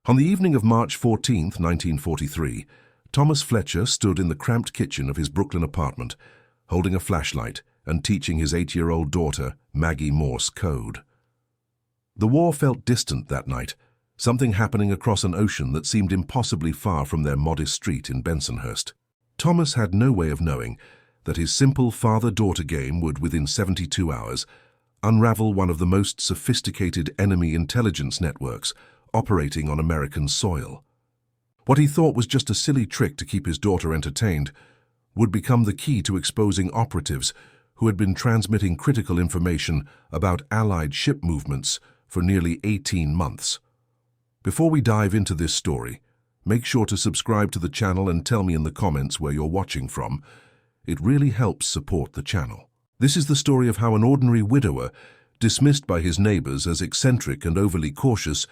On the evening of March 14, 1943, Thomas Fletcher stood in the cramped kitchen of his Brooklyn apartment, holding a flashlight and teaching his 8-year-old daughter, Maggie, Morse code. The war felt distant that night, something happening across an ocean that seemed impossibly far from their modest street in Bensonhurst. Thomas had no way of knowing that his simple father-daughter game would, within 72 hours, unravel one of the most sophisticated enemy intelligence networks operating on American soil. What he thought was just a silly trick to keep his daughter entertained would become the key to exposing operatives who had been transmitting critical information about Allied ship movements for nearly 18 months. Before we dive into this story, make sure to subscribe to the channel and tell me in the comments where you're watching from. It really helps support the channel. This is the story of how an ordinary widower, dismissed by his neighbors as eccentric and overly cautious,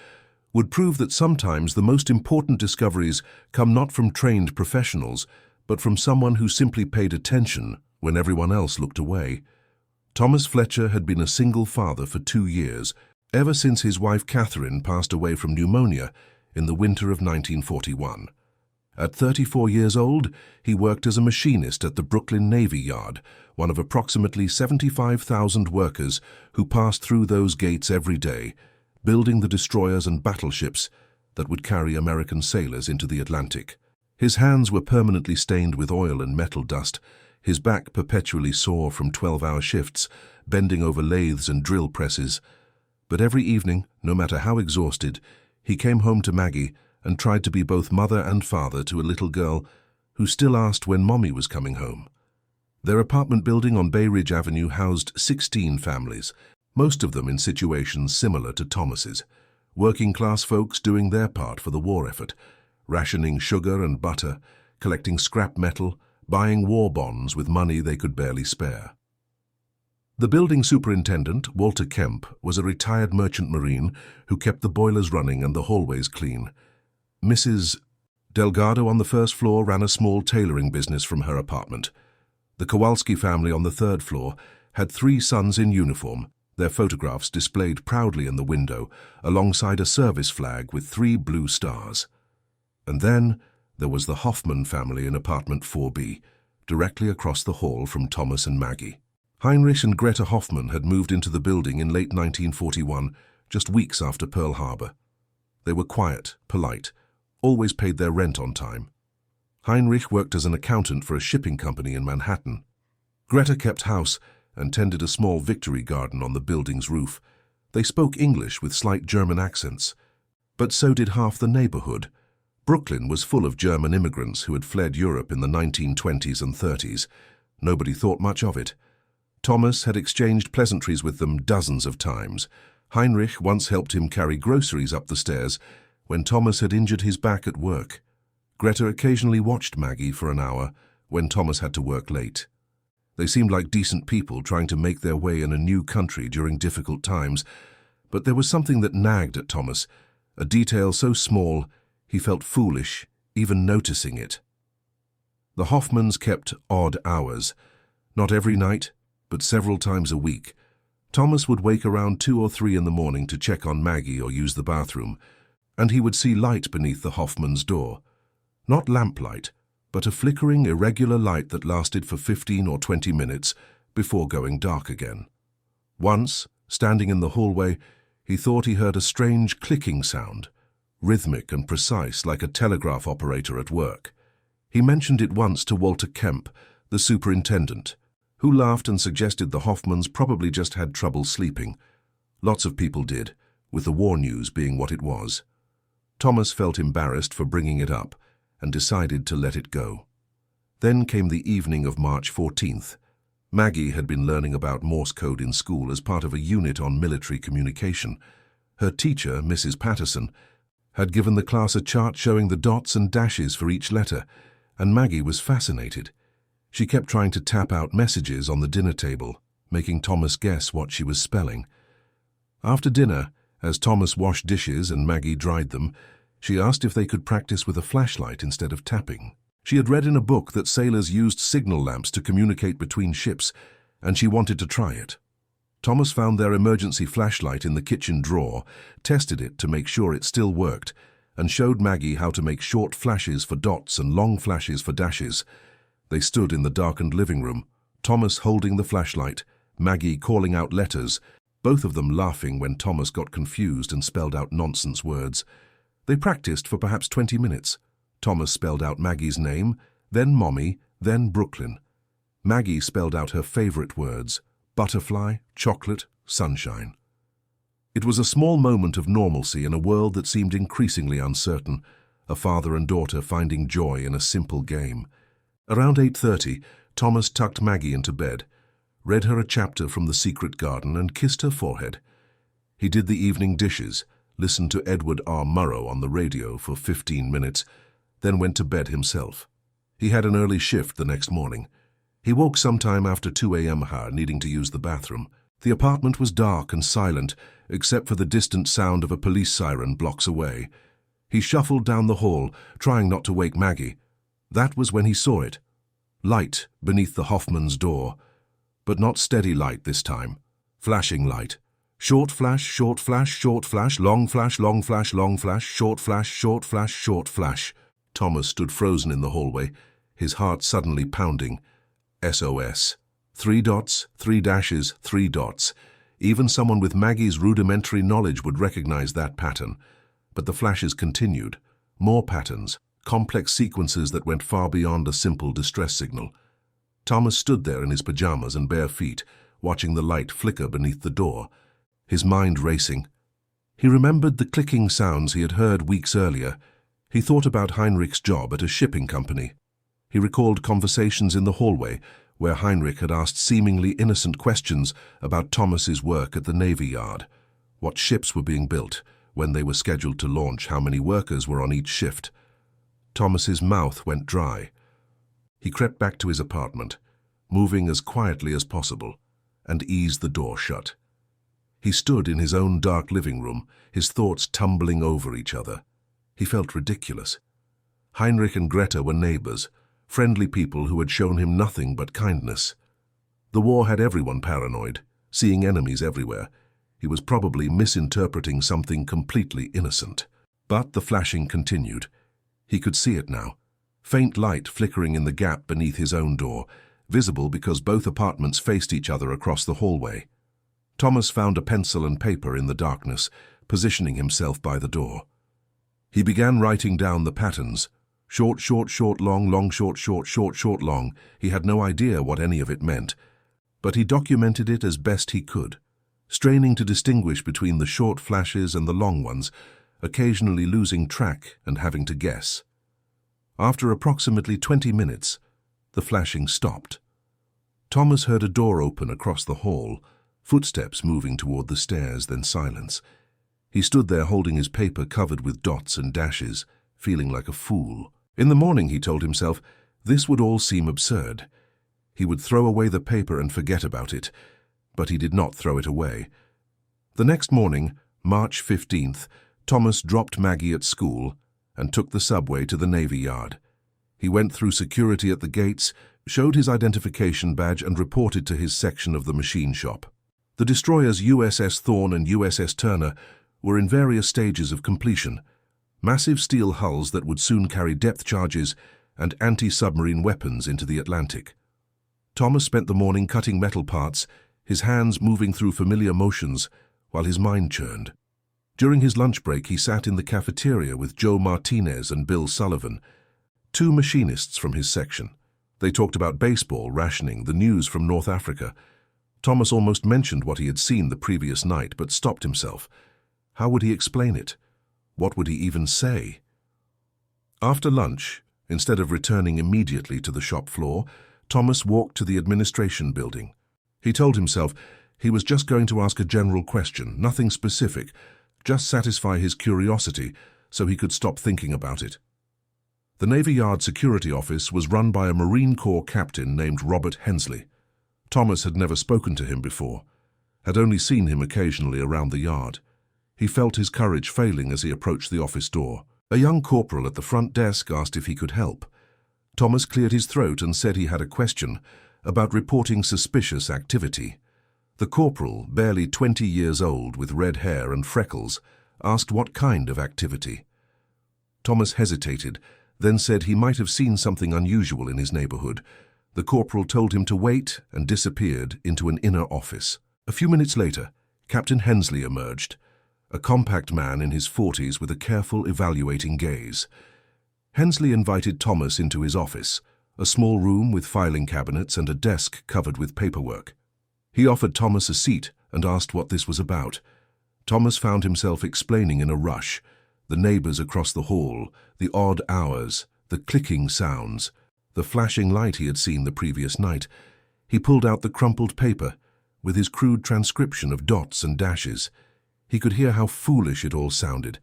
would prove that sometimes the most important discoveries come not from trained professionals, but from someone who simply paid attention when everyone else looked away. Thomas Fletcher had been a single father for 2 years, ever since his wife Catherine passed away from pneumonia in the winter of 1941. At 34 years old, he worked as a machinist at the Brooklyn Navy Yard, one of approximately 75,000 workers who passed through those gates every day, building the destroyers and battleships that would carry American sailors into the Atlantic. His hands were permanently stained with oil and metal dust, his back perpetually sore from 12-hour shifts, bending over lathes and drill presses. But every evening, no matter how exhausted, he came home to Maggie and tried to be both mother and father to a little girl who still asked when Mommy was coming home. Their apartment building on Bay Ridge Avenue housed 16 families, most of them in situations similar to Thomas's. Working-class folks doing their part for the war effort, rationing sugar and butter, collecting scrap metal, buying war bonds with money they could barely spare. The building superintendent, Walter Kemp, was a retired merchant marine who kept the boilers running and the hallways clean. Mrs. Delgado on the first floor ran a small tailoring business from her apartment. The Kowalski family on the 3rd floor had 3 sons in uniform, their photographs displayed proudly in the window, alongside a service flag with 3 blue stars. And then there was the Hoffman family in apartment 4B, directly across the hall from Thomas and Maggie. Heinrich and Greta Hoffman had moved into the building in late 1941, just weeks after Pearl Harbor. They were quiet, polite, always paid their rent on time. Heinrich worked as an accountant for a shipping company in Manhattan. Greta kept house and tended a small victory garden on the building's roof. They spoke English with slight German accents, but so did half the neighborhood. Brooklyn was full of German immigrants who had fled Europe in the 1920s and 30s. Nobody thought much of it. Thomas had exchanged pleasantries with them dozens of times. Heinrich once helped him carry groceries up the stairs when Thomas had injured his back at work. Greta occasionally watched Maggie for an hour when Thomas had to work late. They seemed like decent people trying to make their way in a new country during difficult times, but there was something that nagged at Thomas, a detail so small he felt foolish even noticing it. The Hoffmans kept odd hours, not every night, but several times a week. Thomas would wake around 2 or 3 in the morning to check on Maggie or use the bathroom, and he would see light beneath the Hoffmans' door. Not lamplight, but a flickering, irregular light that lasted for 15 or 20 minutes before going dark again. Once, standing in the hallway, he thought he heard a strange clicking sound, rhythmic and precise like a telegraph operator at work. He mentioned it once to Walter Kemp, the superintendent, who laughed and suggested the Hoffmans probably just had trouble sleeping. Lots of people did, with the war news being what it was. Thomas felt embarrassed for bringing it up and decided to let it go. Then came the evening of March 14th. Maggie had been learning about Morse code in school as part of a unit on military communication. Her teacher, Mrs. Patterson, had given the class a chart showing the dots and dashes for each letter, and Maggie was fascinated. She kept trying to tap out messages on the dinner table, making Thomas guess what she was spelling. After dinner, as Thomas washed dishes and Maggie dried them, she asked if they could practice with a flashlight instead of tapping. She had read in a book that sailors used signal lamps to communicate between ships, and she wanted to try it. Thomas found their emergency flashlight in the kitchen drawer, tested it to make sure it still worked, and showed Maggie how to make short flashes for dots and long flashes for dashes. They stood in the darkened living room, Thomas holding the flashlight, Maggie calling out letters, both of them laughing when Thomas got confused and spelled out nonsense words. They practiced for perhaps 20 minutes. Thomas spelled out Maggie's name, then Mommy, then Brooklyn. Maggie spelled out her favorite words: butterfly, chocolate, sunshine. It was a small moment of normalcy in a world that seemed increasingly uncertain, a father and daughter finding joy in a simple game. Around 8:30, Thomas tucked Maggie into bed, read her a chapter from The Secret Garden and kissed her forehead. He did the evening dishes, listened to Edward R. Murrow on the radio for 15 minutes, then went to bed himself. He had an early shift the next morning. He woke sometime after 2 a.m. needing to use the bathroom. The apartment was dark and silent, except for the distant sound of a police siren blocks away. He shuffled down the hall, trying not to wake Maggie. That was when he saw it. Light beneath the Hoffman's door. But not steady light this time. Flashing light. Short flash, short flash, short flash, long flash, long flash, long flash, short flash, short flash, short flash. Thomas stood frozen in the hallway, his heart suddenly pounding. SOS. 3 dots, 3 dashes, 3 dots. Even someone with Maggie's rudimentary knowledge would recognize that pattern. But the flashes continued. More patterns, complex sequences that went far beyond a simple distress signal. Thomas stood there in his pajamas and bare feet, watching the light flicker beneath the door, his mind racing. He remembered the clicking sounds he had heard weeks earlier. He thought about Heinrich's job at a shipping company. He recalled conversations in the hallway where Heinrich had asked seemingly innocent questions about Thomas's work at the Navy Yard, what ships were being built, when they were scheduled to launch, how many workers were on each shift. Thomas's mouth went dry. He crept back to his apartment, moving as quietly as possible, and eased the door shut. He stood in his own dark living room, his thoughts tumbling over each other. He felt ridiculous. Heinrich and Greta were neighbors, friendly people who had shown him nothing but kindness. The war had everyone paranoid, seeing enemies everywhere. He was probably misinterpreting something completely innocent. But the flashing continued. He could see it now. Faint light flickering in the gap beneath his own door, visible because both apartments faced each other across the hallway. Thomas found a pencil and paper in the darkness, positioning himself by the door. He began writing down the patterns. Short, short, short, long, long, short, short, short, short, long. He had no idea what any of it meant, but he documented it as best he could, straining to distinguish between the short flashes and the long ones, occasionally losing track and having to guess. After approximately 20 minutes, the flashing stopped. Thomas heard a door open across the hall, footsteps moving toward the stairs, then silence. He stood there holding his paper covered with dots and dashes, feeling like a fool. In the morning, he told himself, this would all seem absurd. He would throw away the paper and forget about it, but he did not throw it away. The next morning, March 15th, Thomas dropped Maggie at school and took the subway to the Navy Yard. He went through security at the gates, showed his identification badge and reported to his section of the machine shop. The destroyers USS Thorn and USS Turner were in various stages of completion, massive steel hulls that would soon carry depth charges and anti-submarine weapons into the Atlantic. Thomas spent the morning cutting metal parts, his hands moving through familiar motions while his mind churned. During his lunch break, he sat in the cafeteria with Joe Martinez and Bill Sullivan, 2 machinists from his section. They talked about baseball, rationing, the news from North Africa. Thomas almost mentioned what he had seen the previous night, but stopped himself. How would he explain it? What would he even say? After lunch, instead of returning immediately to the shop floor, Thomas walked to the administration building. He told himself he was just going to ask a general question, nothing specific, just satisfy his curiosity so he could stop thinking about it. The Navy Yard security office was run by a Marine Corps captain named Robert Hensley. Thomas had never spoken to him before, had only seen him occasionally around the yard. He felt his courage failing as he approached the office door. A young corporal at the front desk asked if he could help. Thomas cleared his throat and said he had a question about reporting suspicious activity. The corporal, barely 20 years old with red hair and freckles, asked what kind of activity. Thomas hesitated, then said he might have seen something unusual in his neighborhood. The corporal told him to wait and disappeared into an inner office. A few minutes later, Captain Hensley emerged, a compact man in his 40s with a careful, evaluating gaze. Hensley invited Thomas into his office, a small room with filing cabinets and a desk covered with paperwork. He offered Thomas a seat and asked what this was about. Thomas found himself explaining in a rush: the neighbors across the hall, the odd hours, the clicking sounds, the flashing light he had seen the previous night. He pulled out the crumpled paper, with his crude transcription of dots and dashes. He could hear how foolish it all sounded,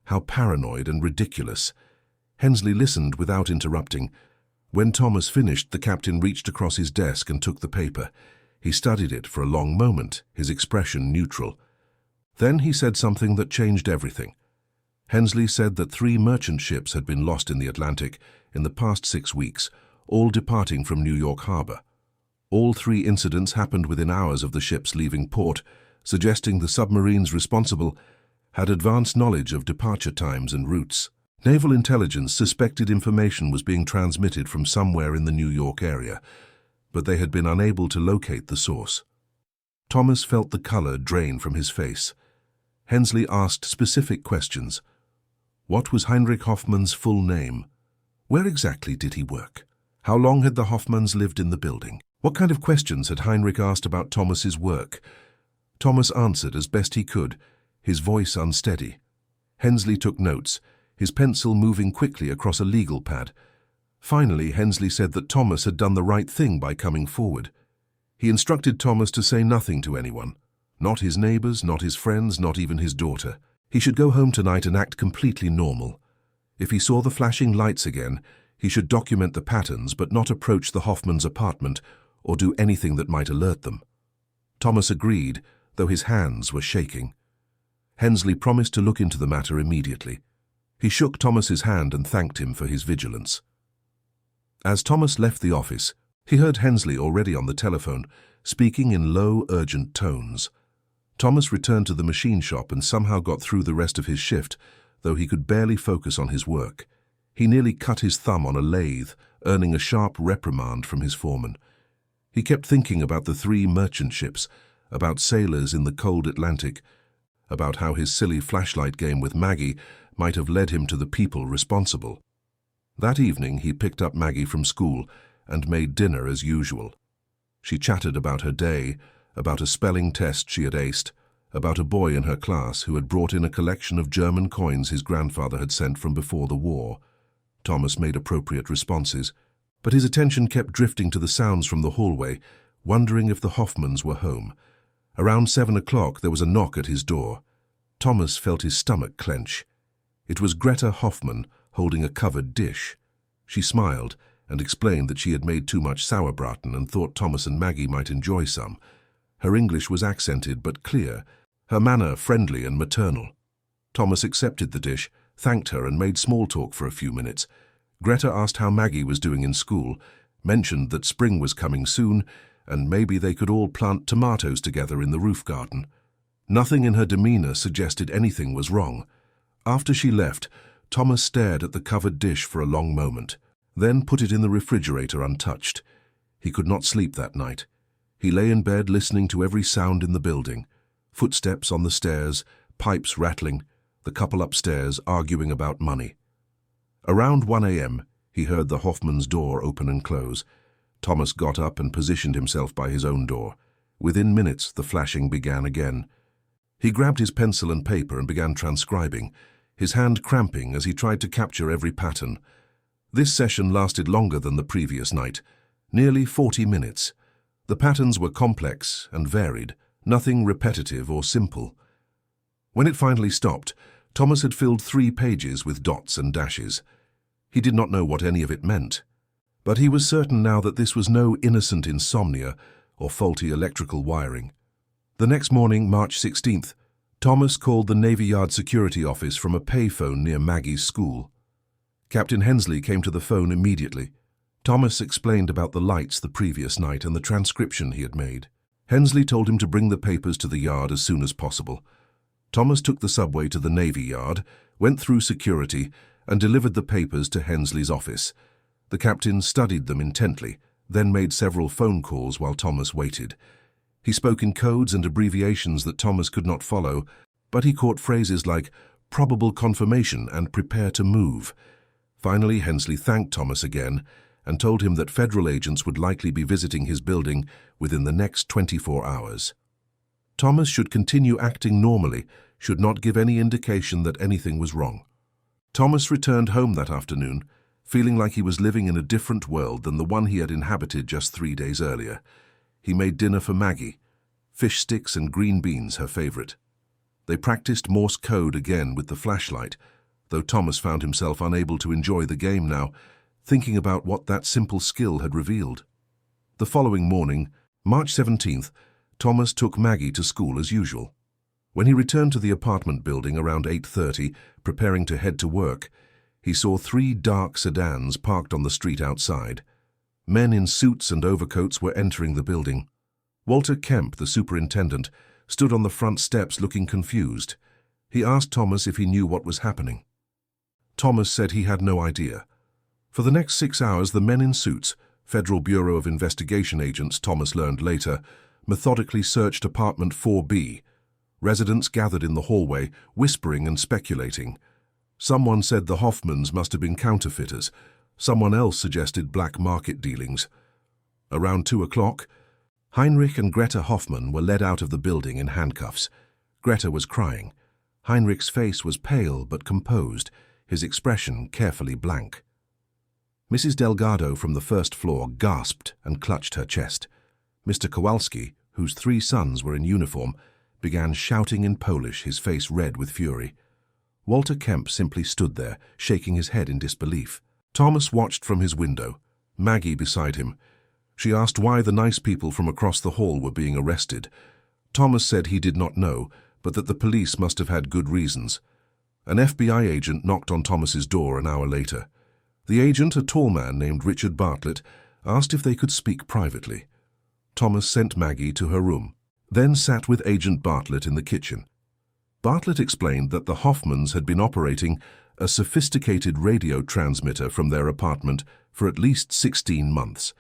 how paranoid and ridiculous. Hensley listened without interrupting. When Thomas finished, the captain reached across his desk and took the paper. He studied it for a long moment, his expression neutral. Then he said something that changed everything. Hensley said that 3 merchant ships had been lost in the Atlantic in the past 6 weeks, all departing from New York Harbor. All 3 incidents happened within hours of the ships leaving port, suggesting the submarines responsible had advanced knowledge of departure times and routes. Naval intelligence suspected information was being transmitted from somewhere in the New York area, but they had been unable to locate the source. Thomas felt the color drain from his face. Hensley asked specific questions. What was Heinrich Hoffmann's full name? Where exactly did he work? How long had the Hoffmanns lived in the building? What kind of questions had Heinrich asked about Thomas's work? Thomas answered as best he could, his voice unsteady. Hensley took notes, his pencil moving quickly across a legal pad. Finally, Hensley said that Thomas had done the right thing by coming forward. He instructed Thomas to say nothing to anyone. Not his neighbors, not his friends, not even his daughter. He should go home tonight and act completely normal. If he saw the flashing lights again, he should document the patterns but not approach the Hoffmann's apartment or do anything that might alert them. Thomas agreed, though his hands were shaking. Hensley promised to look into the matter immediately. He shook Thomas's hand and thanked him for his vigilance. As Thomas left the office, he heard Hensley already on the telephone, speaking in low, urgent tones. Thomas returned to the machine shop and somehow got through the rest of his shift, though he could barely focus on his work. He nearly cut his thumb on a lathe, earning a sharp reprimand from his foreman. He kept thinking about the 3 merchant ships, about sailors in the cold Atlantic, about how his silly flashlight game with Maggie might have led him to the people responsible. That evening he picked up Maggie from school and made dinner as usual. She chatted about her day, about a spelling test she had aced, about a boy in her class who had brought in a collection of German coins his grandfather had sent from before the war. Thomas made appropriate responses, but his attention kept drifting to the sounds from the hallway, wondering if the Hoffmanns were home. Around 7 o'clock there was a knock at his door. Thomas felt his stomach clench. It was Greta Hoffmann, holding a covered dish. She smiled and explained that she had made too much sauerbraten and thought Thomas and Maggie might enjoy some. Her English was accented but clear, her manner friendly and maternal. Thomas accepted the dish, thanked her and made small talk for a few minutes. Greta asked how Maggie was doing in school, mentioned that spring was coming soon, and maybe they could all plant tomatoes together in the roof garden. Nothing in her demeanor suggested anything was wrong. After she left, Thomas stared at the covered dish for a long moment, then put it in the refrigerator untouched. He could not sleep that night. He lay in bed listening to every sound in the building. Footsteps on the stairs, pipes rattling, the couple upstairs arguing about money. Around 1 a.m., he heard the Hoffmann's door open and close. Thomas got up and positioned himself by his own door. Within minutes, the flashing began again. He grabbed his pencil and paper and began transcribing, his hand cramping as he tried to capture every pattern. This session lasted longer than the previous night, nearly 40 minutes. The patterns were complex and varied, nothing repetitive or simple. When it finally stopped, Thomas had filled 3 pages with dots and dashes. He did not know what any of it meant, but he was certain now that this was no innocent insomnia or faulty electrical wiring. The next morning, March 16th, Thomas called the Navy Yard security office from a payphone near Maggie's school. Captain Hensley came to the phone immediately. Thomas explained about the lights the previous night and the transcription he had made. Hensley told him to bring the papers to the yard as soon as possible. Thomas took the subway to the Navy Yard, went through security, and delivered the papers to Hensley's office. The captain studied them intently, then made several phone calls while Thomas waited. He spoke in codes and abbreviations that Thomas could not follow, but he caught phrases like probable confirmation and prepare to move. Finally, Hensley thanked Thomas again and told him that federal agents would likely be visiting his building within the next 24 hours. Thomas should continue acting normally, should not give any indication that anything was wrong. Thomas returned home that afternoon, feeling like he was living in a different world than the one he had inhabited just 3 days earlier. He made dinner for Maggie, fish sticks and green beans, her favorite. They practiced Morse code again with the flashlight, though Thomas found himself unable to enjoy the game now, thinking about what that simple skill had revealed. The following morning, March 17th, Thomas took Maggie to school as usual. When he returned to the apartment building around 8:30, preparing to head to work, he saw 3 dark sedans parked on the street outside. Men in suits and overcoats were entering the building. Walter Kemp, the superintendent, stood on the front steps looking confused. He asked Thomas if he knew what was happening. Thomas said he had no idea. For the next 6 hours, the men in suits, Federal Bureau of Investigation agents, Thomas learned later, methodically searched apartment 4B. Residents gathered in the hallway, whispering and speculating. Someone said the Hoffmans must have been counterfeiters. Someone else suggested black market dealings. Around 2 o'clock, Heinrich and Greta Hoffman were led out of the building in handcuffs. Greta was crying. Heinrich's face was pale but composed, his expression carefully blank. Mrs. Delgado from the first floor gasped and clutched her chest. Mr. Kowalski, whose 3 sons were in uniform, began shouting in Polish, his face red with fury. Walter Kemp simply stood there, shaking his head in disbelief. Thomas watched from his window, Maggie beside him. She asked why the nice people from across the hall were being arrested. Thomas said he did not know, but that the police must have had good reasons. An FBI agent knocked on Thomas's door an hour later. The agent, a tall man named Richard Bartlett, asked if they could speak privately. Thomas sent Maggie to her room, then sat with Agent Bartlett in the kitchen. Bartlett explained that the Hoffmans had been operating a sophisticated radio transmitter from their apartment for at least 16 months.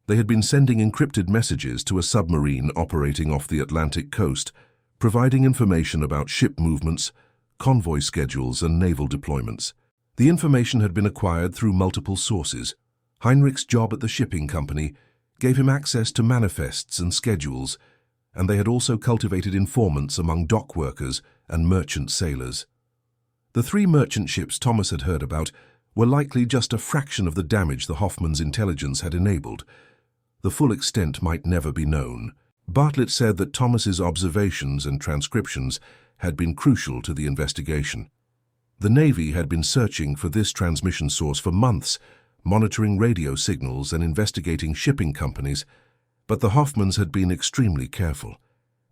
They had been sending encrypted messages to a submarine operating off the Atlantic coast, providing information about ship movements, convoy schedules, and naval deployments. The information had been acquired through multiple sources. Heinrich's job at the shipping company gave him access to manifests and schedules, and they had also cultivated informants among dock workers and merchant sailors. The 3 merchant ships Thomas had heard about were likely just a fraction of the damage the Hoffmans' intelligence had enabled. The full extent might never be known. Bartlett said that Thomas's observations and transcriptions had been crucial to the investigation. The Navy had been searching for this transmission source for months, monitoring radio signals and investigating shipping companies, but the Hoffmans had been extremely careful.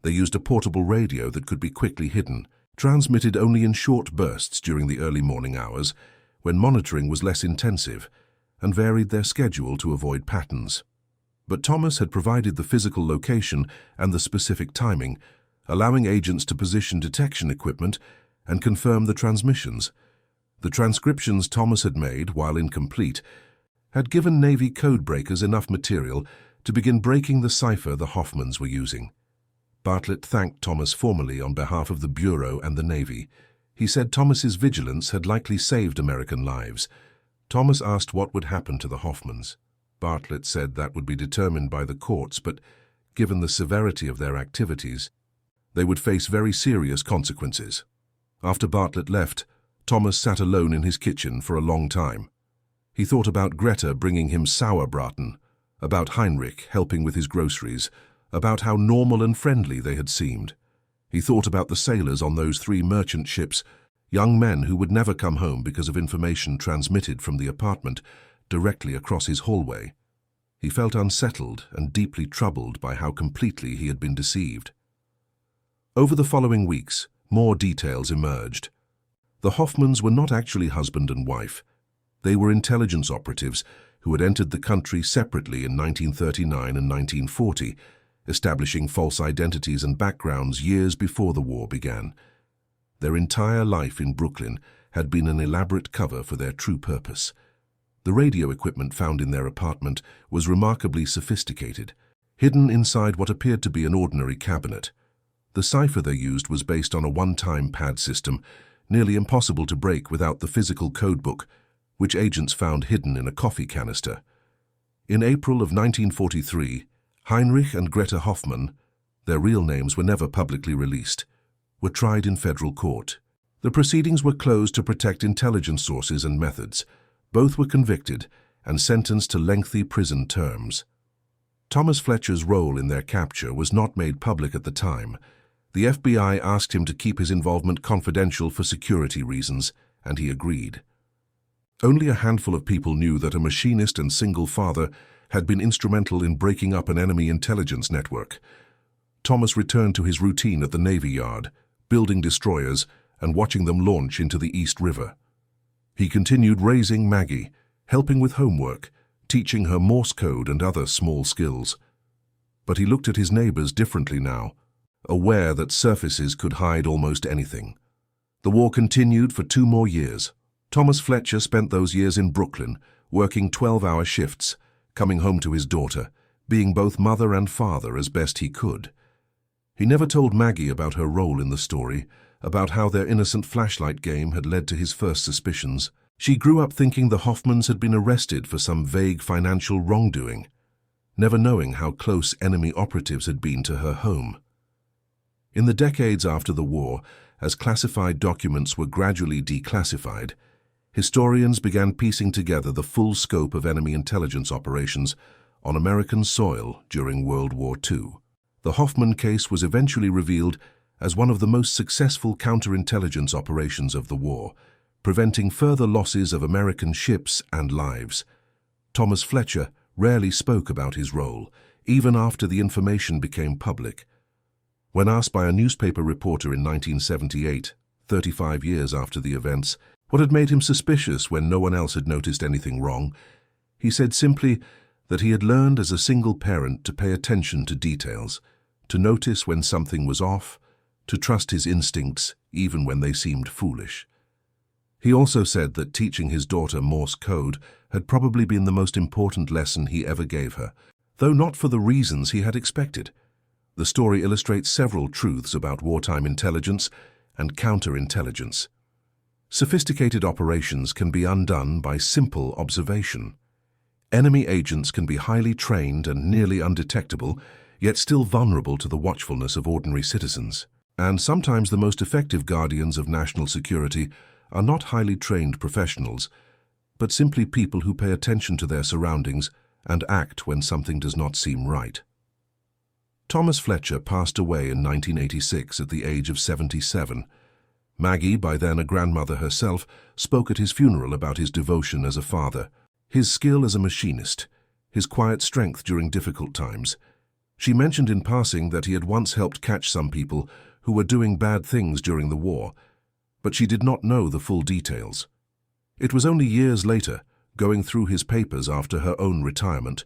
They used a portable radio that could be quickly hidden, transmitted only in short bursts during the early morning hours, when monitoring was less intensive, and varied their schedule to avoid patterns. But Thomas had provided the physical location and the specific timing, allowing agents to position detection equipment and confirm the transmissions. The transcriptions Thomas had made, while incomplete, had given Navy codebreakers enough material to begin breaking the cipher the Hoffmans were using. Bartlett thanked Thomas formally on behalf of the Bureau and the Navy. He said Thomas's vigilance had likely saved American lives. Thomas asked what would happen to the Hoffmans. Bartlett said that would be determined by the courts, but given the severity of their activities, they would face very serious consequences. After Bartlett left, Thomas sat alone in his kitchen for a long time. He thought about Greta bringing him sauerbraten, about Heinrich helping with his groceries, about how normal and friendly they had seemed. He thought about the sailors on those 3 merchant ships, young men who would never come home because of information transmitted from the apartment directly across his hallway. He felt unsettled and deeply troubled by how completely he had been deceived. Over the following weeks, more details emerged. The Hoffmans were not actually husband and wife. They were intelligence operatives who had entered the country separately in 1939 and 1940, establishing false identities and backgrounds years before the war began. Their entire life in Brooklyn had been an elaborate cover for their true purpose. The radio equipment found in their apartment was remarkably sophisticated, hidden inside what appeared to be an ordinary cabinet. The cipher they used was based on a one-time pad system, nearly impossible to break without the physical codebook, which agents found hidden in a coffee canister. In April of 1943, Heinrich and Greta Hoffmann, their real names were never publicly released, were tried in federal court. The proceedings were closed to protect intelligence sources and methods. Both were convicted and sentenced to lengthy prison terms. Thomas Fletcher's role in their capture was not made public at the time. The FBI asked him to keep his involvement confidential for security reasons, and he agreed. Only a handful of people knew that a machinist and single father had been instrumental in breaking up an enemy intelligence network. Thomas returned to his routine at the Navy Yard, building destroyers and watching them launch into the East River. He continued raising Maggie, helping with homework, teaching her Morse code and other small skills. But he looked at his neighbors differently now, aware that surfaces could hide almost anything. The war continued for 2 more years. Thomas Fletcher spent those years in Brooklyn, working 12-hour shifts, coming home to his daughter, being both mother and father as best he could. He never told Maggie about her role in the story, about how their innocent flashlight game had led to his first suspicions. She grew up thinking the Hoffmans had been arrested for some vague financial wrongdoing, never knowing how close enemy operatives had been to her home. In the decades after the war, as classified documents were gradually declassified, historians began piecing together the full scope of enemy intelligence operations on American soil during World War II. The Hoffman case was eventually revealed as one of the most successful counterintelligence operations of the war, preventing further losses of American ships and lives. Thomas Fletcher rarely spoke about his role, even after the information became public. When asked by a newspaper reporter in 1978, 35 years after the events, what had made him suspicious when no one else had noticed anything wrong, he said simply that he had learned as a single parent to pay attention to details, to notice when something was off, to trust his instincts even when they seemed foolish. He also said that teaching his daughter Morse code had probably been the most important lesson he ever gave her, though not for the reasons he had expected. The story illustrates several truths about wartime intelligence and counterintelligence. Sophisticated operations can be undone by simple observation. Enemy agents can be highly trained and nearly undetectable, yet still vulnerable to the watchfulness of ordinary citizens. And sometimes the most effective guardians of national security are not highly trained professionals, but simply people who pay attention to their surroundings and act when something does not seem right. Thomas Fletcher passed away in 1986 at the age of 77. Maggie, by then a grandmother herself, spoke at his funeral about his devotion as a father, his skill as a machinist, his quiet strength during difficult times. She mentioned in passing that he had once helped catch some people who were doing bad things during the war, but she did not know the full details. It was only years later, going through his papers after her own retirement,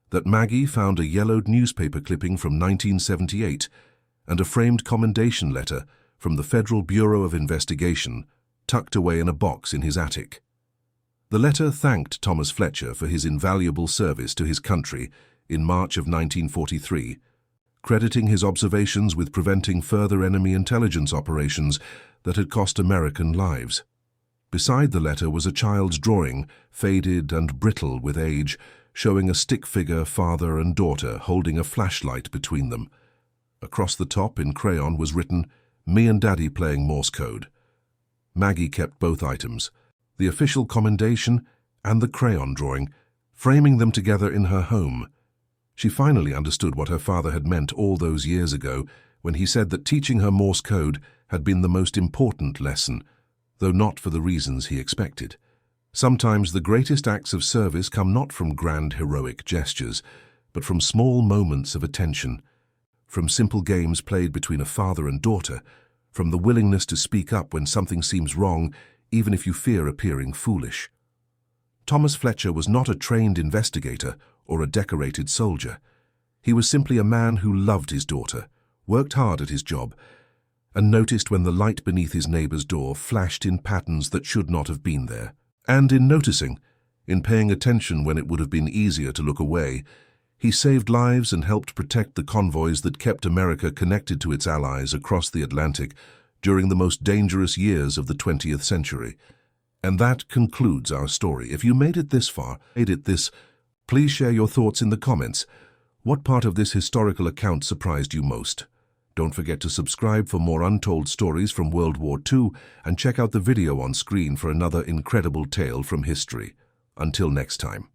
that Maggie found a yellowed newspaper clipping from 1978 and a framed commendation letter from the Federal Bureau of Investigation tucked away in a box in his attic. The letter thanked Thomas Fletcher for his invaluable service to his country in March of 1943, crediting his observations with preventing further enemy intelligence operations that had cost American lives. Beside the letter was a child's drawing, faded and brittle with age, showing a stick figure father and daughter holding a flashlight between them. Across the top in crayon was written, "Me and Daddy playing Morse code." Maggie kept both items, the official commendation and the crayon drawing, framing them together in her home. She finally understood what her father had meant all those years ago when he said that teaching her Morse code had been the most important lesson, though not for the reasons he expected. Sometimes the greatest acts of service come not from grand heroic gestures, but from small moments of attention, from simple games played between a father and daughter, from the willingness to speak up when something seems wrong, even if you fear appearing foolish. Thomas Fletcher was not a trained investigator or a decorated soldier. He was simply a man who loved his daughter, worked hard at his job, and noticed when the light beneath his neighbor's door flashed in patterns that should not have been there. And in noticing, in paying attention when it would have been easier to look away, he saved lives and helped protect the convoys that kept America connected to its allies across the Atlantic during the most dangerous years of the 20th century. And that concludes our story. If you made it this far, please share your thoughts in the comments. What part of this historical account surprised you most? Don't forget to subscribe for more untold stories from World War II and check out the video on screen for another incredible tale from history. Until next time.